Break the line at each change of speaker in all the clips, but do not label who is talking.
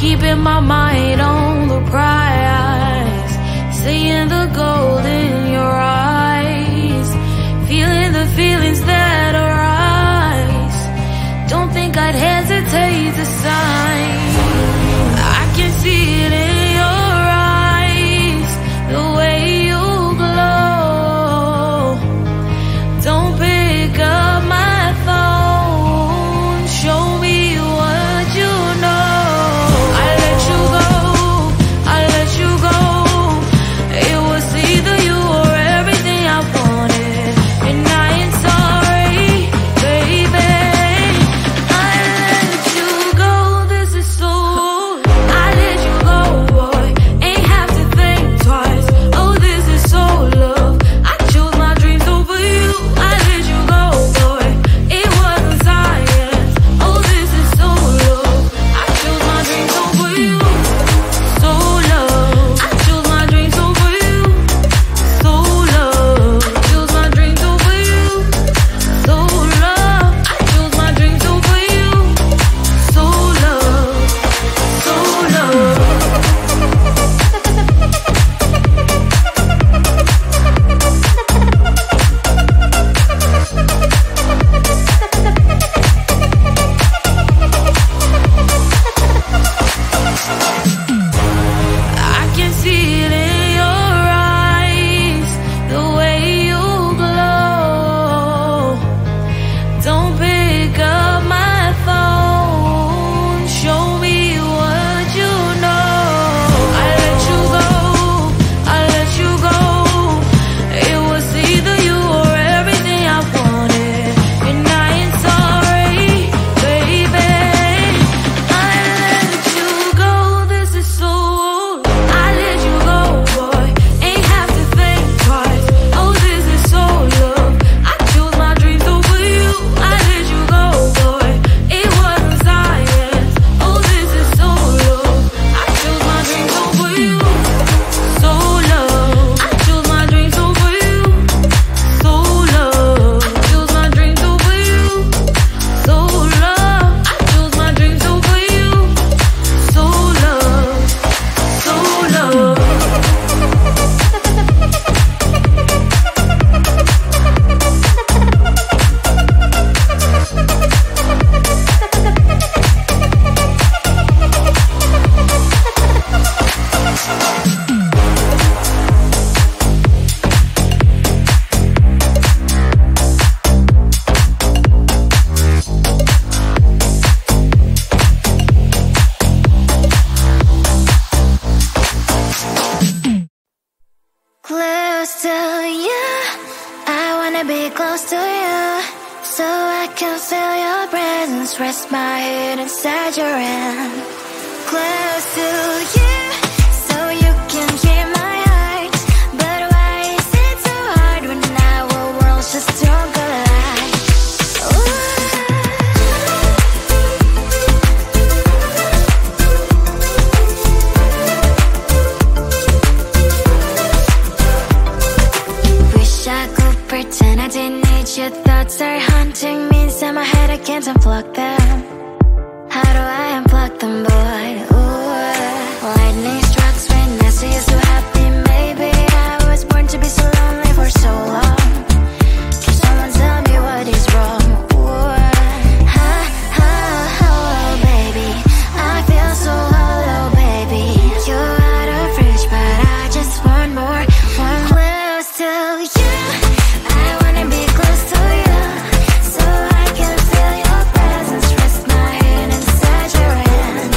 keeping my mind on the prize, seeing the gold in your eyes, feeling the feelings that arise. Don't think I'd hesitate to sign. I can see it in your eyes, the way you glow. Don't pick up my phone, show me what you know. I let you go, I let you go. It was either you or everything I wanted, and I ain't sorry, baby. I let you go, this is so. I let you go, boy, ain't have to think twice. Oh, this is so love. I chose my dreams over you. I let you go, boy, it wasn't science. Oh, this is so love. I chose my dreams over you. So love. I chose my dreams over you. So love. Chose my dreams over you. So love. I chose my dreams over you. So love. So love. I can see it in your eyes, the way you glow. Don't pick up my phone, show me what you know. I let you go, I let you go. It was either you or everything I wanted, and I ain't sorry, baby. I let you go, this is so. I let you go, boy, ain't have to think twice. Oh, this is so love. I chose my dreams over you. I let you go, boy, it wasn't science. Oh, this is so love. I chose my dreams over you. So love. I chose my dreams over you. So love. Chose my dreams over you. So love. I chose my dreams over you. So love. So love.
Close to you, I wanna be close to you, so I can feel your presence, rest my head inside your hand. Close to you, so you can hear my heart. But why is it so hard when our worlds just don't collide? Wish I could pretend I didn't need your thoughts are haunting me inside my head. I can't unplug them. How do I unplug them, boy? Ooh, lightning strikes when I see you so happy. Maybe I was born to be so lonely for so long. Can someone tell me what is wrong? Ooh, oh, baby, I feel so hollow, baby. You're out of reach, but I just want more, one close to you. I wanna be close to you, so I can feel your presence, rest my head inside your hand.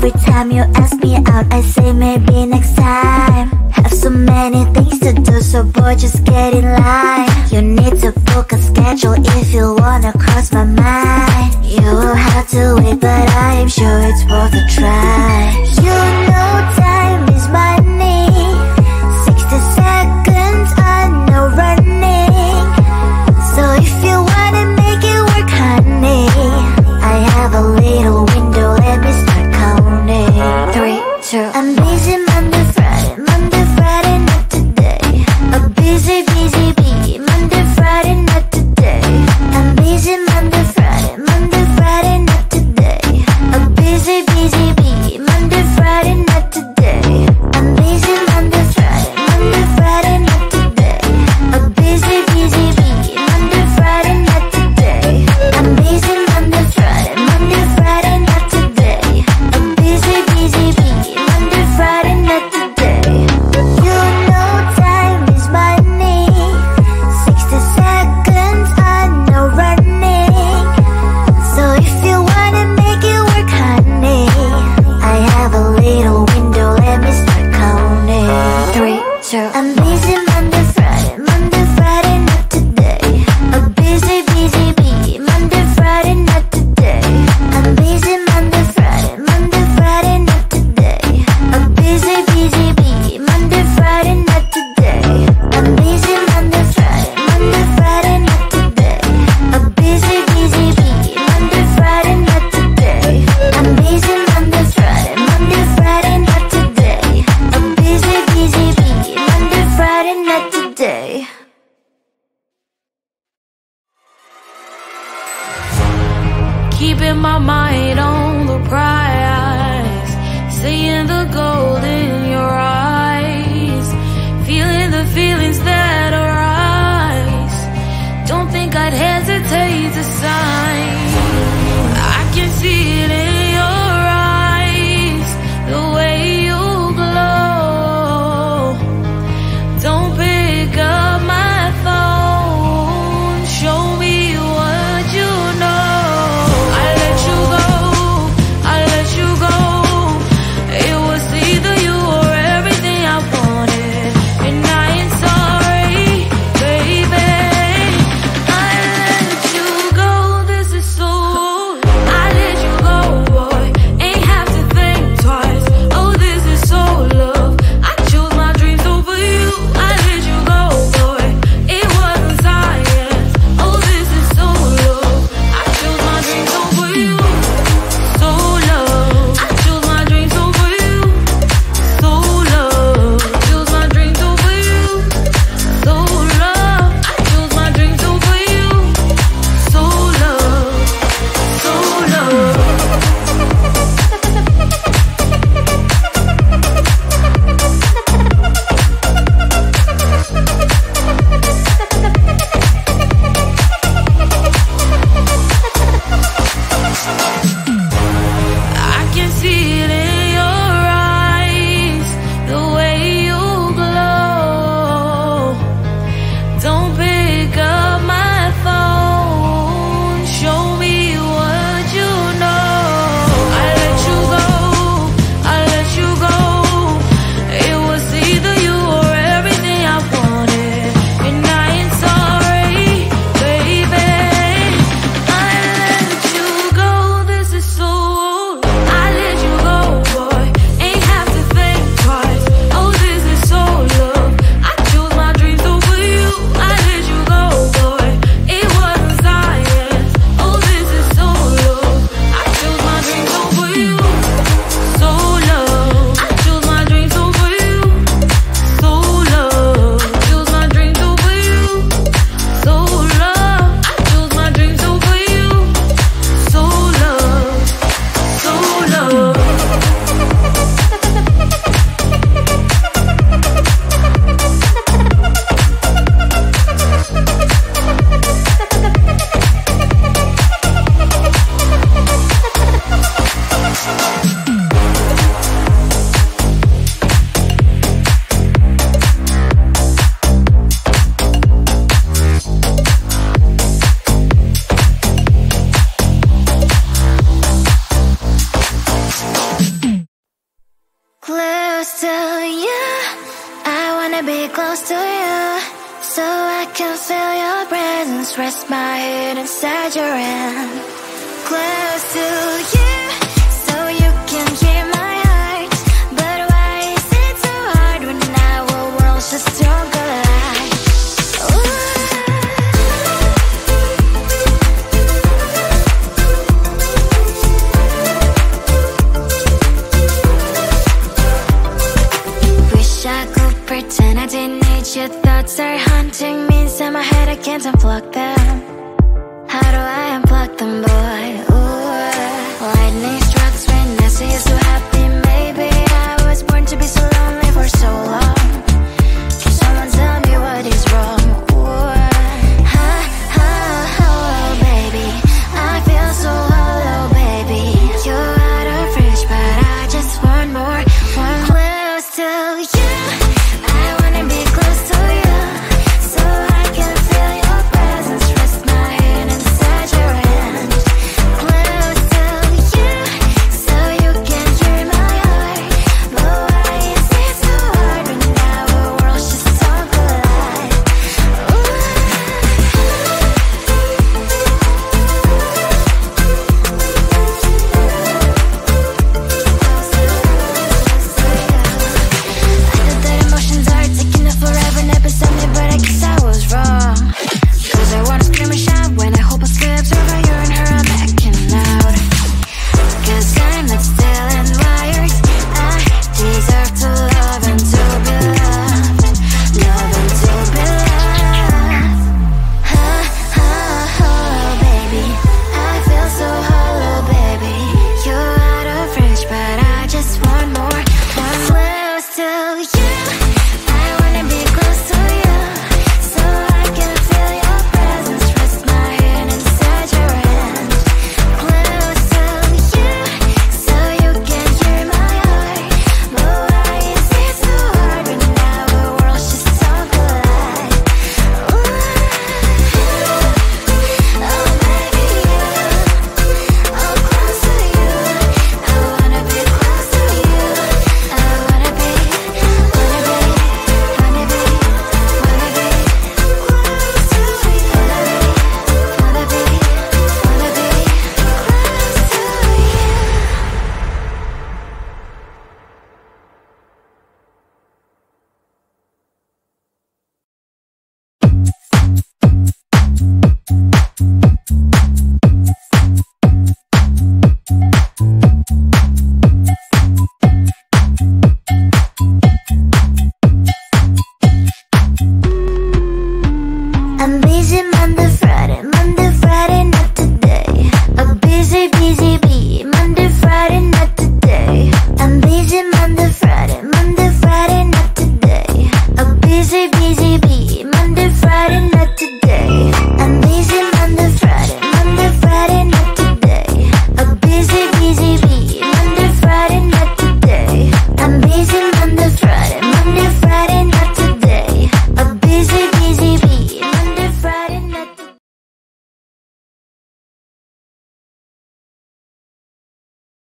Every time you ask me out, I say maybe next time. Have so many things to do, so boy, just get in line. You need to book a schedule if you wanna cross my mind. You will have to wait, but I am sure it's worth a try. You know time is money. 60 seconds, I know running. So if you wanna make it work, honey, I have a little window, let me start counting. 3, 2, I'm busy Monday, Friday, Monday, Friday, not today. A busy, busy bee, Monday, Friday, not today. I'm busy Monday, Friday, Monday, Friday, not today. A busy, busy bee, can feel your presence, rest my head inside your hand. Close to you, so you can hear my heart. But why is it so hard when our worlds just don't collide? Wish I could pretend I didn't need your thoughts are haunting me inside my head, I can't unblock them.